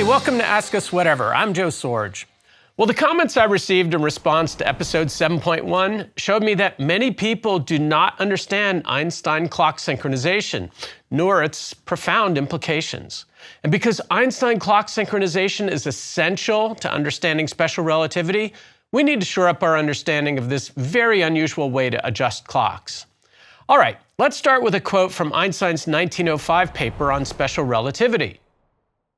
Hey, welcome to Ask Us Whatever. I'm Joe Sorge. Well, the comments I received in response to episode 7.1 showed me that many people do not understand Einstein clock synchronization, nor its profound implications. And because Einstein clock synchronization is essential to understanding special relativity, we need to shore up our understanding of this very unusual way to adjust clocks. All right, let's start with a quote from Einstein's 1905 paper on special relativity.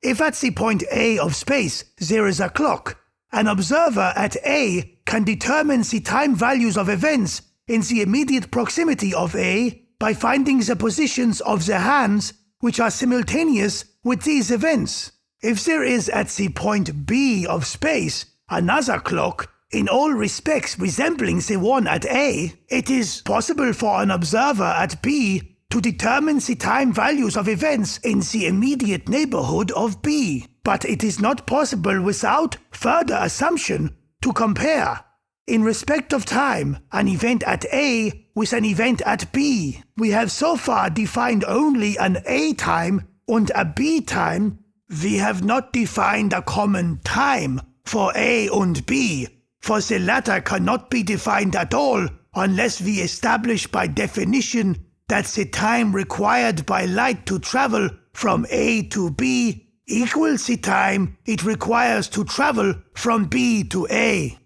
If at the point A of space there is a clock, an observer at A can determine the time values of events in the immediate proximity of A by finding the positions of the hands which are simultaneous with these events. If there is at the point B of space another clock, in all respects resembling the one at A, it is possible for an observer at B to determine the time values of events in the immediate neighborhood of B. But it is not possible without further assumption to compare, in respect of time, an event at A with an event at B. We have so far defined only an A time and a B time. We have not defined a common time for A and B, for the latter cannot be defined at all unless we establish by definition that the time required by light to travel from A to B equals the time it requires to travel from B to A.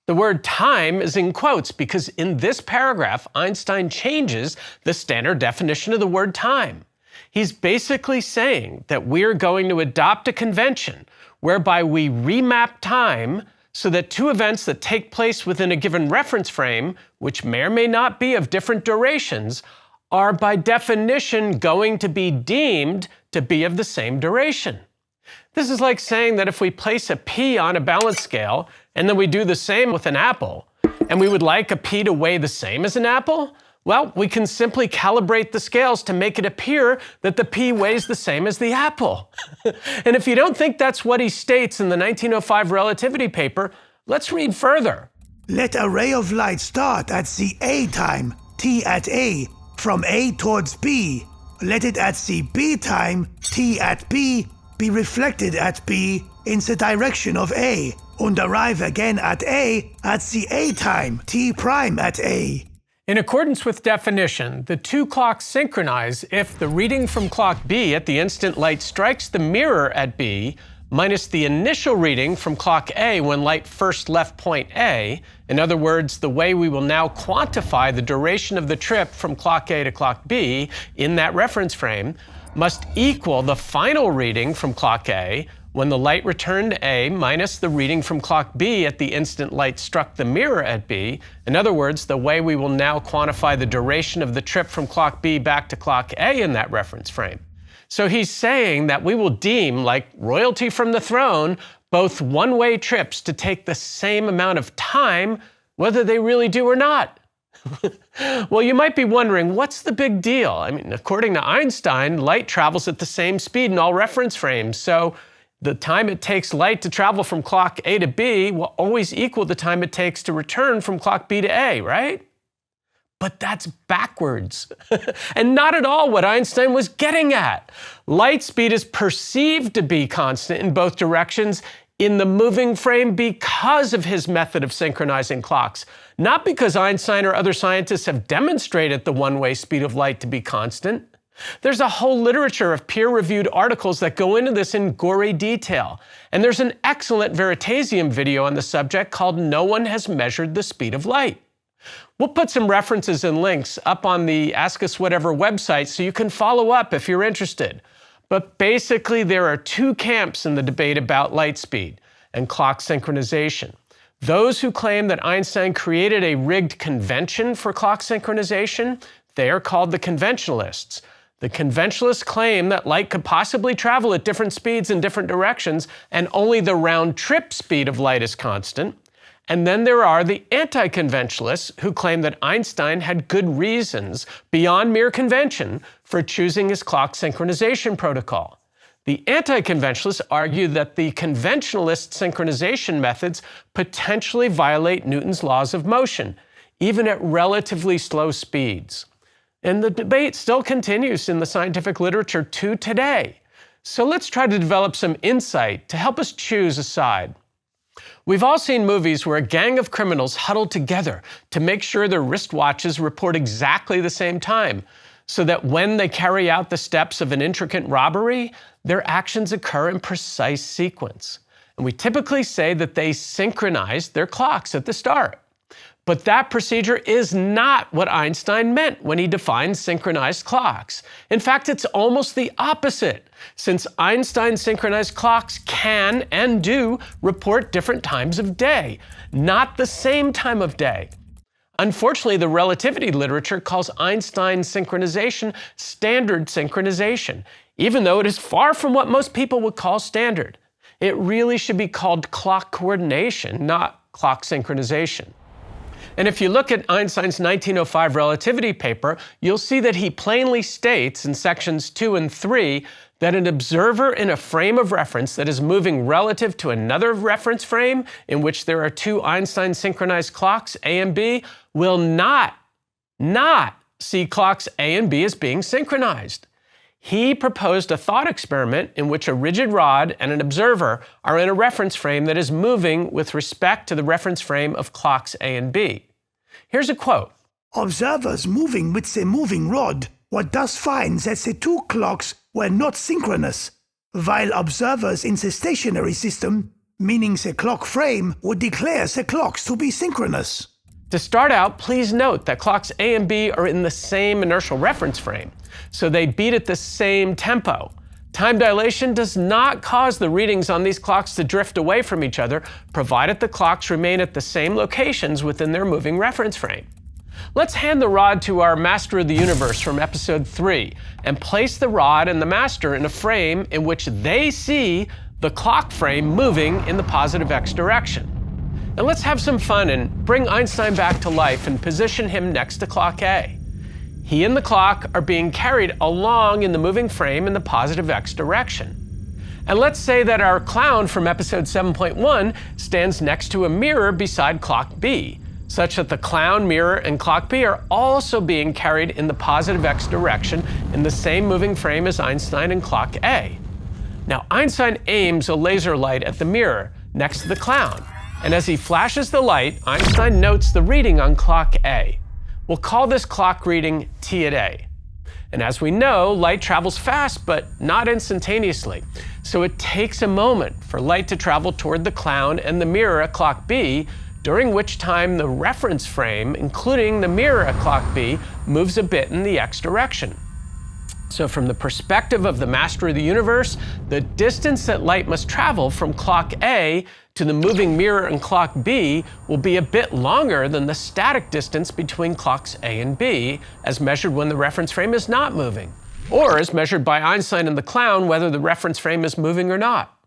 The word time is in quotes because in this paragraph, Einstein changes the standard definition of the word time. He's basically saying that we're going to adopt a convention whereby we remap time so that two events that take place within a given reference frame, which may or may not be of different durations, are by definition going to be deemed to be of the same duration. This is like saying that if we place a pea on a balance scale and then we do the same with an apple, and we would like a pea to weigh the same as an apple, well, we can simply calibrate the scales to make it appear that the pea weighs the same as the apple. And if you don't think that's what he states in the 1905 relativity paper, let's read further. Let a ray of light start at the A time, t at A, from A towards B. Let it at the B time, t at B, be reflected at B in the direction of A, and arrive again at A at the A time, t prime at A. In accordance with definition, the two clocks synchronize if the reading from clock B at the instant light strikes the mirror at B minus the initial reading from clock A when light first left point A, in other words, the way we will now quantify the duration of the trip from clock A to clock B in that reference frame, must equal the final reading from clock A when the light returned to A minus the reading from clock B at the instant light struck the mirror at B. In other words, the way we will now quantify the duration of the trip from clock B back to clock A in that reference frame. So he's saying that we will deem, like royalty from the throne, both one-way trips to take the same amount of time, whether they really do or not. Well, you might be wondering, what's the big deal? I mean, according to Einstein, light travels at the same speed in all reference frames, so the time it takes light to travel from clock A to B will always equal the time it takes to return from clock B to A, right? But that's backwards, and not at all what Einstein was getting at. Light speed is perceived to be constant in both directions in the moving frame because of his method of synchronizing clocks, not because Einstein or other scientists have demonstrated the one-way speed of light to be constant. There's a whole literature of peer-reviewed articles that go into this in gory detail, and there's an excellent Veritasium video on the subject called "No One Has Measured the Speed of Light." We'll put some references and links up on the Ask Us Whatever website so you can follow up if you're interested. But basically, there are two camps in the debate about light speed and clock synchronization. Those who claim that Einstein created a rigged convention for clock synchronization, they are called the Conventionalists. The Conventionalists claim that light could possibly travel at different speeds in different directions, and only the round-trip speed of light is constant. And then there are the anti-conventionalists who claim that Einstein had good reasons beyond mere convention for choosing his clock synchronization protocol. The anti-conventionalists argue that the conventionalist synchronization methods potentially violate Newton's laws of motion, even at relatively slow speeds. And the debate still continues in the scientific literature to today. So let's try to develop some insight to help us choose a side. We've all seen movies where a gang of criminals huddle together to make sure their wristwatches report exactly the same time, so that when they carry out the steps of an intricate robbery, their actions occur in precise sequence. And we typically say that they synchronized their clocks at the start. But that procedure is not what Einstein meant when he defined synchronized clocks. In fact, it's almost the opposite, since Einstein's synchronized clocks can and do report different times of day, not the same time of day. Unfortunately, the relativity literature calls Einstein's synchronization standard synchronization, even though it is far from what most people would call standard. It really should be called clock coordination, not clock synchronization. And if you look at Einstein's 1905 relativity paper, you'll see that he plainly states in sections 2 and 3 that an observer in a frame of reference that is moving relative to another reference frame in which there are two Einstein synchronized clocks, A and B, will not see clocks A and B as being synchronized. He proposed a thought experiment in which a rigid rod and an observer are in a reference frame that is moving with respect to the reference frame of clocks A and B. Here's a quote. Observers moving with the moving rod would thus find that the two clocks were not synchronous, while observers in the stationary system, meaning the clock frame, would declare the clocks to be synchronous. To start out, please note that clocks A and B are in the same inertial reference frame, so they beat at the same tempo. Time dilation does not cause the readings on these clocks to drift away from each other, provided the clocks remain at the same locations within their moving reference frame. Let's hand the rod to our Master of the Universe from episode 3 and place the rod and the master in a frame in which they see the clock frame moving in the positive x direction. And let's have some fun and bring Einstein back to life and position him next to clock A. He and the clock are being carried along in the moving frame in the positive x direction. And let's say that our clown from episode 7.1 stands next to a mirror beside clock B, such that the clown, mirror, and clock B are also being carried in the positive x direction in the same moving frame as Einstein and clock A. Now, Einstein aims a laser light at the mirror next to the clown, and as he flashes the light, Einstein notes the reading on clock A. We'll call this clock reading T at A. And as we know, light travels fast, but not instantaneously. So it takes a moment for light to travel toward the clown and the mirror at clock B, during which time the reference frame, including the mirror at clock B, moves a bit in the x direction. So from the perspective of the Master of the Universe, the distance that light must travel from clock A to the moving mirror and clock B will be a bit longer than the static distance between clocks A and B, as measured when the reference frame is not moving, or as measured by Einstein and the clown, whether the reference frame is moving or not.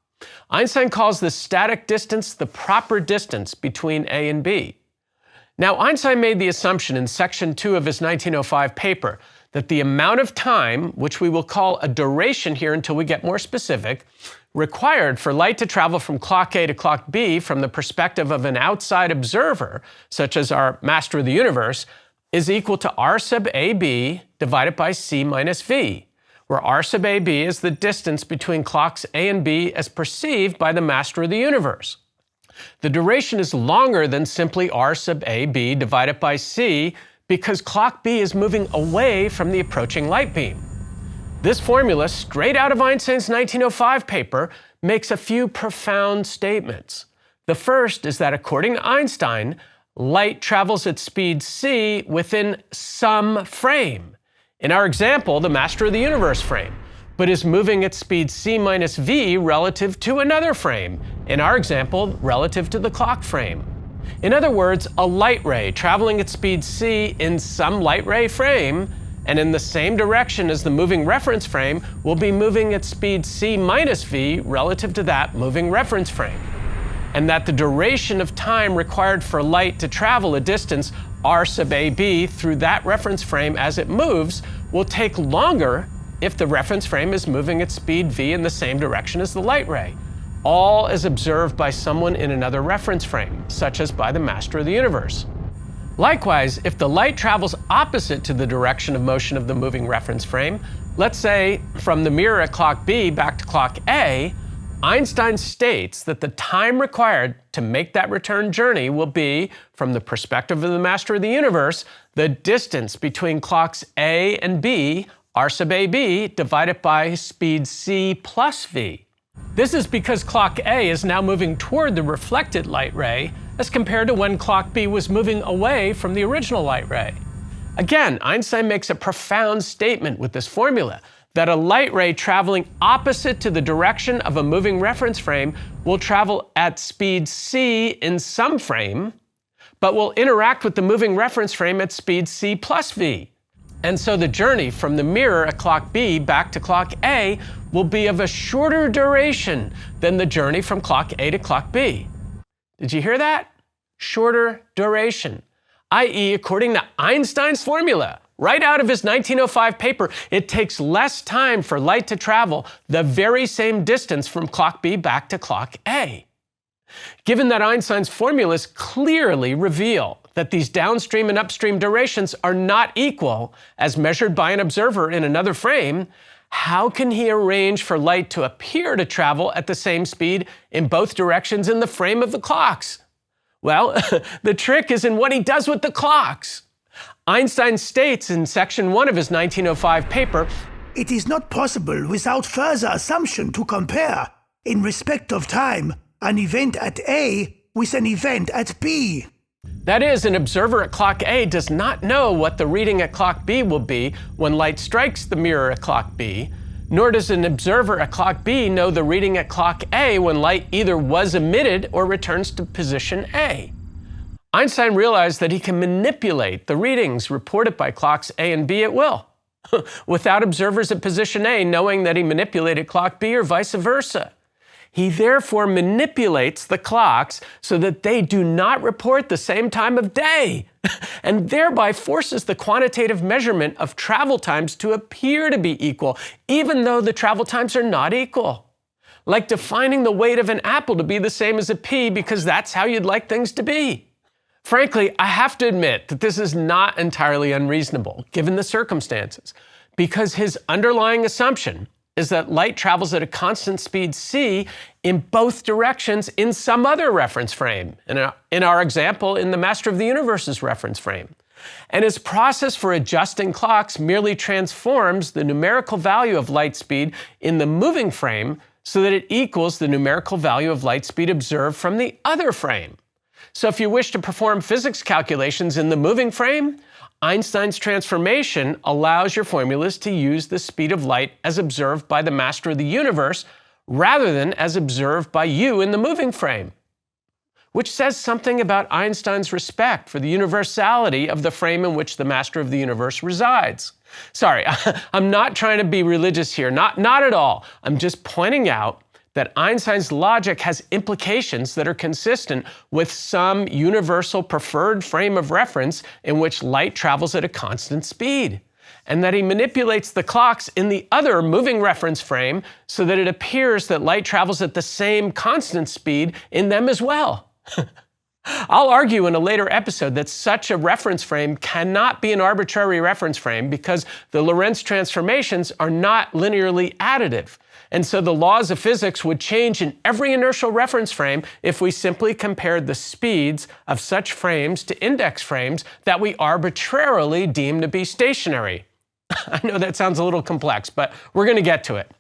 Einstein calls this static distance the proper distance between A and B. Now, Einstein made the assumption in section 2 of his 1905 paper that the amount of time, which we will call a duration here until we get more specific, required for light to travel from clock A to clock B from the perspective of an outside observer, such as our Master of the Universe, is equal to R sub AB divided by C minus V, where R sub AB is the distance between clocks A and B as perceived by the Master of the Universe. The duration is longer than simply R sub AB divided by C because clock B is moving away from the approaching light beam. This formula, straight out of Einstein's 1905 paper, makes a few profound statements. The first is that according to Einstein, light travels at speed c within some frame. In our example, the Master of the Universe frame, but is moving at speed c minus v relative to another frame. In our example, relative to the clock frame. In other words, a light ray traveling at speed c in some light ray frame and in the same direction as the moving reference frame will be moving at speed c minus v relative to that moving reference frame. And that the duration of time required for light to travel a distance r sub ab through that reference frame as it moves will take longer if the reference frame is moving at speed v in the same direction as the light ray, all as observed by someone in another reference frame, such as by the Master of the Universe. Likewise, if the light travels opposite to the direction of motion of the moving reference frame, Let's say from the mirror at clock B back to clock A, Einstein states that the time required to make that return journey will be, from the perspective of the master of the universe, the distance between clocks A and B, r sub AB, divided by speed c plus v. This is because clock A is now moving toward the reflected light ray as compared to when clock B was moving away from the original light ray. Again, Einstein makes a profound statement with this formula, that a light ray traveling opposite to the direction of a moving reference frame will travel at speed c in some frame, but will interact with the moving reference frame at speed c plus v. And so the journey from the mirror at clock B back to clock A will be of a shorter duration than the journey from clock A to clock B. Did you hear that? Shorter duration. i.e., according to Einstein's formula, right out of his 1905 paper, it takes less time for light to travel the very same distance from clock B back to clock A. Given that Einstein's formulas clearly reveal that these downstream and upstream durations are not equal as measured by an observer in another frame, how can he arrange for light to appear to travel at the same speed in both directions in the frame of the clocks? Well, the trick is in what he does with the clocks. Einstein states in section 1 of his 1905 paper, "It is not possible without further assumption to compare, in respect of time, an event at A with an event at B." That is, an observer at clock A does not know what the reading at clock B will be when light strikes the mirror at clock B, nor does an observer at clock B know the reading at clock A when light either was emitted or returns to position A. Einstein realized that he can manipulate the readings reported by clocks A and B at will, without observers at position A knowing that he manipulated clock B or vice versa. He therefore manipulates the clocks so that they do not report the same time of day, and thereby forces the quantitative measurement of travel times to appear to be equal, even though the travel times are not equal. Like defining the weight of an apple to be the same as a pea because that's how you'd like things to be. Frankly, I have to admit that this is not entirely unreasonable, given the circumstances, because his underlying assumption is that light travels at a constant speed c in both directions in some other reference frame, in our example, in the Master of the Universe's reference frame. And his process for adjusting clocks merely transforms the numerical value of light speed in the moving frame so that it equals the numerical value of light speed observed from the other frame. So if you wish to perform physics calculations in the moving frame, Einstein's transformation allows your formulas to use the speed of light as observed by the Master of the Universe rather than as observed by you in the moving frame, which says something about Einstein's respect for the universality of the frame in which the Master of the Universe resides. Sorry, I'm not trying to be religious here, not at all. I'm just pointing out that Einstein's logic has implications that are consistent with some universal preferred frame of reference in which light travels at a constant speed, and that he manipulates the clocks in the other moving reference frame so that it appears that light travels at the same constant speed in them as well. I'll argue in a later episode that such a reference frame cannot be an arbitrary reference frame because the Lorentz transformations are not linearly additive. And so the laws of physics would change in every inertial reference frame if we simply compared the speeds of such frames to index frames that we arbitrarily deem to be stationary. I know that sounds a little complex, but we're going to get to it.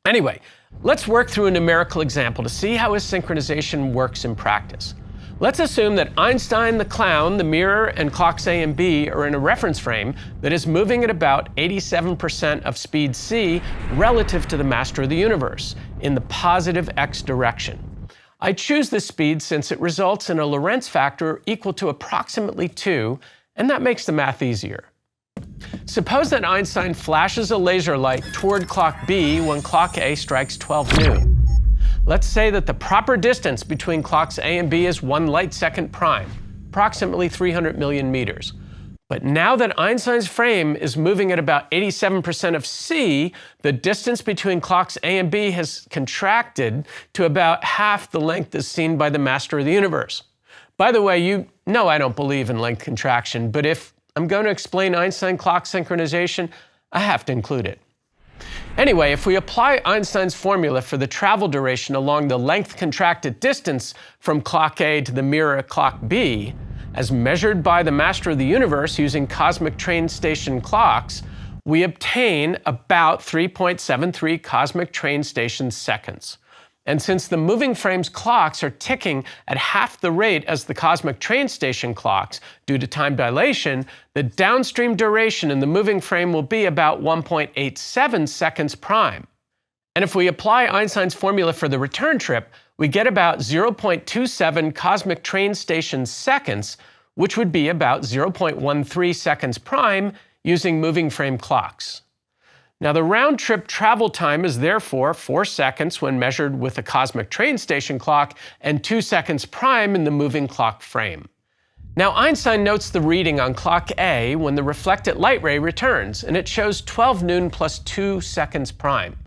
Anyway, let's work through a numerical example to see how his synchronization works in practice. Let's assume that Einstein, the clown, the mirror, and clocks A and B are in a reference frame that is moving at about 87% of speed c relative to the Master of the Universe in the positive x direction. I choose this speed since it results in a Lorentz factor equal to approximately 2, and that makes the math easier. Suppose that Einstein flashes a laser light toward clock B when clock A strikes 12 noon. Let's say that the proper distance between clocks A and B is 1 light second prime, approximately 300 million meters. But now that Einstein's frame is moving at about 87% of c, the distance between clocks A and B has contracted to about half the length as seen by the Master of the Universe. By the way, you know I don't believe in length contraction, but if I'm going to explain Einstein clock synchronization, I have to include it. Anyway, if we apply Einstein's formula for the travel duration along the length contracted distance from clock A to the mirror at clock B, as measured by the master of the universe using cosmic train station clocks, we obtain about 3.73 cosmic train station seconds. And since the moving frame's clocks are ticking at half the rate as the cosmic train station clocks due to time dilation, the downstream duration in the moving frame will be about 1.87 seconds prime. And if we apply Einstein's formula for the return trip, we get about 0.27 cosmic train station seconds, which would be about 0.13 seconds prime using moving frame clocks. Now, the round-trip travel time is therefore 4 seconds when measured with a cosmic train station clock and 2 seconds prime in the moving clock frame. Now, Einstein notes the reading on clock A when the reflected light ray returns, and it shows 12 noon plus 2 seconds prime,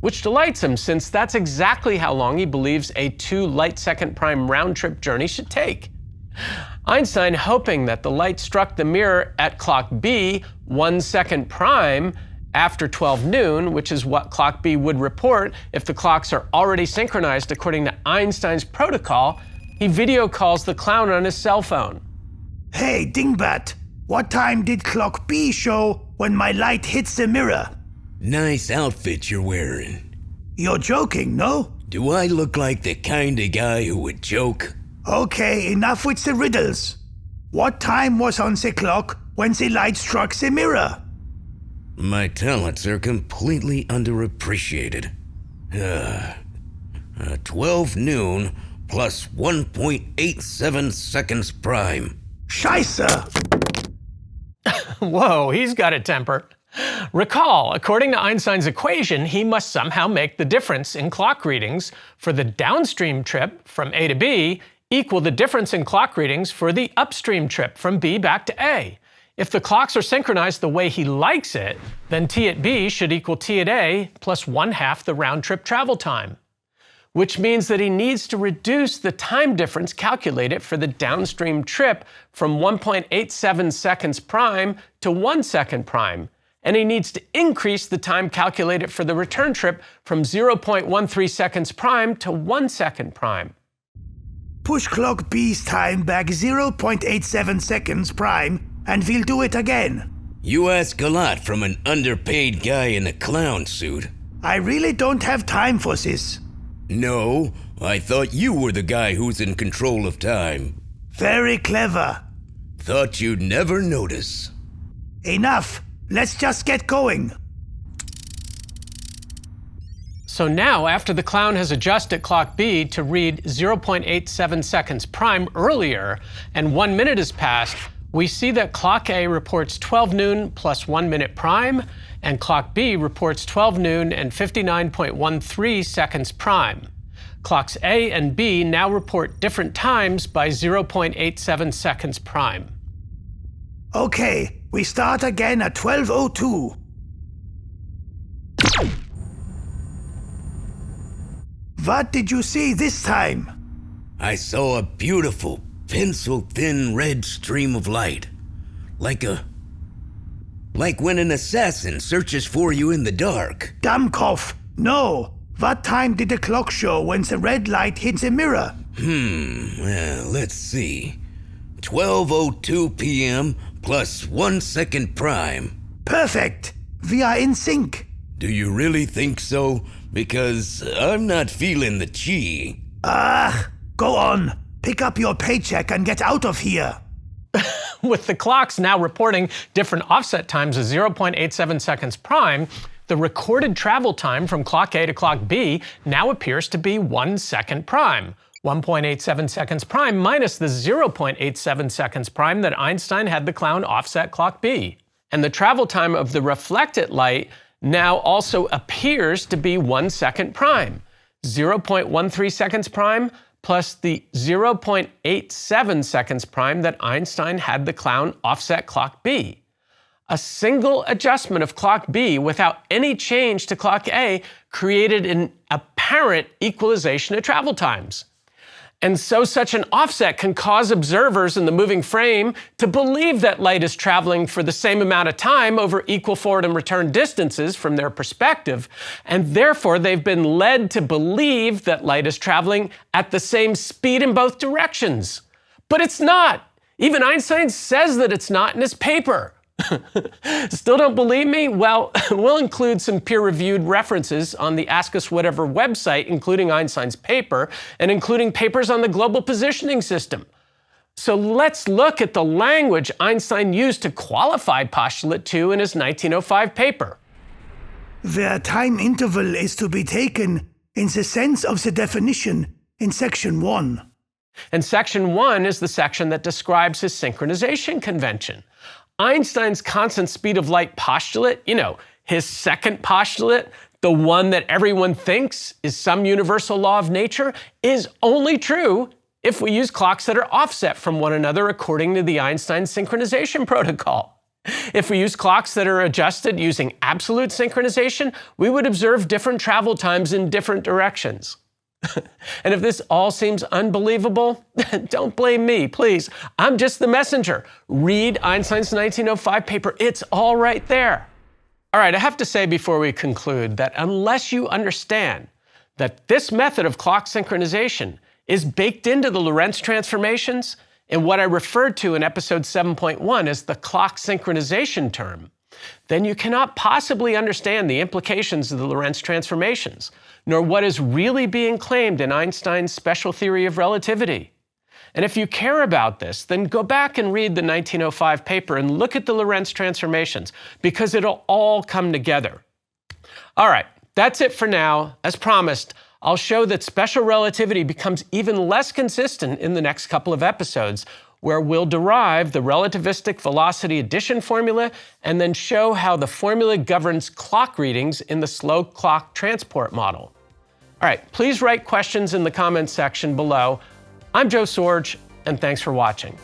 which delights him since that's exactly how long he believes a 2 light-second prime round-trip journey should take. Einstein, hoping that the light struck the mirror at clock B 1 second prime after 12 noon, which is what clock B would report if the clocks are already synchronized according to Einstein's protocol, he video calls the clown on his cell phone. Hey, Dingbat, what time did clock B show when my light hits the mirror? Nice outfit you're wearing. You're joking, no? Do I look like the kind of guy who would joke? Okay, enough with the riddles. What time was on the clock when the light struck the mirror? My talents are completely underappreciated. 12 noon plus 1.87 seconds prime. Scheiße! Whoa, he's got a temper. Recall, according to Einstein's equation, he must somehow make the difference in clock readings for the downstream trip from A to B equal the difference in clock readings for the upstream trip from B back to A. If the clocks are synchronized the way he likes it, then T at B should equal T at A plus 1/2 the round-trip travel time, which means that he needs to reduce the time difference calculated for the downstream trip from 1.87 seconds prime to 1 second prime, and he needs to increase the time calculated for the return trip from 0.13 seconds prime to 1 second prime. Push clock B's time back 0.87 seconds prime, and we'll do it again. You ask a lot from an underpaid guy in a clown suit. I really don't have time for this. No, I thought you were the guy who's in control of time. Very clever. Thought you'd never notice. Enough. Let's just get going. So now, after the clown has adjusted clock B to read 0.87 seconds prime earlier, and 1 minute has passed, we see that clock A reports 12 noon plus 1 minute prime, and clock B reports 12 noon and 59.13 seconds prime. Clocks A and B now report different times by 0.87 seconds prime. Okay, we start again at 12:02. What did you see this time? I saw a beautiful, pencil-thin red stream of light. Like when an assassin searches for you in the dark. Dummkopf, no. What time did the clock show when the red light hit the mirror? Well, let's see. 12:02 p.m. plus 1 second prime. Perfect. We are in sync. Do you really think so? Because I'm not feeling the chi. Go on. Pick up your paycheck and get out of here. With the clocks now reporting different offset times of 0.87 seconds prime, the recorded travel time from clock A to clock B now appears to be 1 second prime. 1.87 seconds prime minus the 0.87 seconds prime that Einstein had the clown offset clock B. And the travel time of the reflected light now also appears to be 1 second prime. 0.13 seconds prime plus the 0.87 seconds prime that Einstein had the clown offset clock B. A single adjustment of clock B without any change to clock A created an apparent equalization of travel times. And so such an offset can cause observers in the moving frame to believe that light is traveling for the same amount of time over equal forward and return distances from their perspective, and therefore they've been led to believe that light is traveling at the same speed in both directions. But it's not. Even Einstein says that it's not in his paper. Still don't believe me? Well, we'll include some peer-reviewed references on the Ask Us Whatever website, including Einstein's paper, and including papers on the global positioning system. So let's look at the language Einstein used to qualify Postulate 2 in his 1905 paper. The time interval is to be taken in the sense of the definition in section 1. And section 1 is the section that describes his synchronization convention. Einstein's constant speed of light postulate, his second postulate, the one that everyone thinks is some universal law of nature, is only true if we use clocks that are offset from one another according to the Einstein synchronization protocol. If we use clocks that are adjusted using absolute synchronization, we would observe different travel times in different directions. And if this all seems unbelievable, don't blame me, please. I'm just the messenger. Read Einstein's 1905 paper. It's all right there. All right, I have to say before we conclude that unless you understand that this method of clock synchronization is baked into the Lorentz transformations in what I referred to in episode 7.1 as the clock synchronization term, then you cannot possibly understand the implications of the Lorentz transformations, nor what is really being claimed in Einstein's special theory of relativity. And if you care about this, then go back and read the 1905 paper and look at the Lorentz transformations, because it'll all come together. All right, that's it for now. As promised, I'll show that special relativity becomes even less consistent in the next couple of episodes, where we'll derive the relativistic velocity addition formula and then show how the formula governs clock readings in the slow clock transport model. All right, please write questions in the comments section below. I'm Joe Sorge, and thanks for watching.